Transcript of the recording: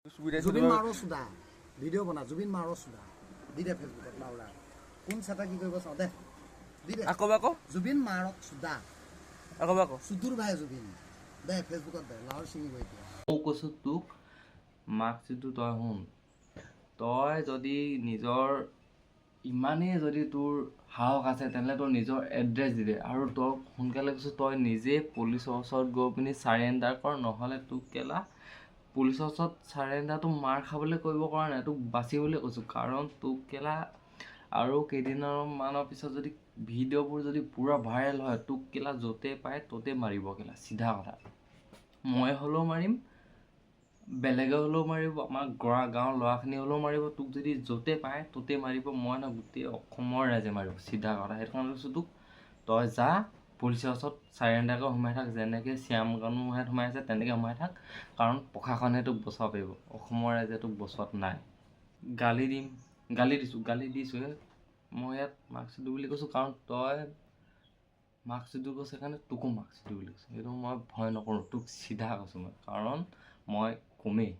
জুবিন মাৰো চুদা ভিডিঅ' বনা জুবিন মাৰো চুদা দি দে ফেচবুকত লাউৰা কোন চাটা কি কৰিব চাওঁ দে দি দে আকৌ জুবিন মাৰক চুদা আকৌ চুদুৰ ভাই জুবিন দে ফেচবুকত দে লাউৰ ছিঙিব এতিয়া মই কৈছোঁ তোক মাৰ্কশ্বিটটো তই শুন তই যদি নিজৰ ইমানেই যদি তোৰ সাহস আছে তেনেহ'লে তই নিজৰ এড্ৰেছ দি দে আৰু তই সোনকালে কৈছোঁ তই নিজে পুলিচৰ ওচৰত গৈ পিনি চাৰেণ্ডাৰ কৰ নহ'লে তোক কেলা পুলিচৰ ওচৰত চাৰেণ্ডাৰটো মাৰ খাবলৈ কৰিব পৰা নাই তোক বাচিবলৈ কৈছোঁ কাৰণ তোক কেলা আৰু কেইদিনমানৰ পিছত যদি ভিডিঅ'বোৰ যদি পূৰা ভাইৰেল হয় তোক কেলা য'তে পায় ত'তে মাৰিব কেলা চিধা কথা মই হ'লেও মাৰিম বেলেগে হ'লেও মাৰিব আমাৰ গাঁৱৰ ল'ৰাখিনি হ'লেও মাৰিব তোক যদি য'তে পায় ত'তে মাৰিব মই ন গোটেই অসমৰ ৰাইজে মাৰিব চিধা কথা সেইটো কাৰণে কৈছোঁ তোক তই যা পুলিচৰ ওচৰত চাৰেণ্ডাৰকৈ সোমাই থাক যেনেকৈ শ্যাম কানুহঁত সোমাই আছে তেনেকৈ সোমাই থাক কাৰণ প্ৰশাসনে তোক বচাব পাৰিব অসমৰ ৰাইজে তোক বচোৱাত নাই গালি দিছোঁ মই ইয়াত মাৰ্কশ্বিট বুলি কৈছোঁ কাৰণ তই মাৰ্কশ্বিট কৈছে সেইকাৰণে তোকো মাৰ্কশ্বিট বুলি কৈছোঁ সেইটো মই ভয় নকৰোঁ তোক চিধা কৈছোঁ মই কাৰণ মই কমেই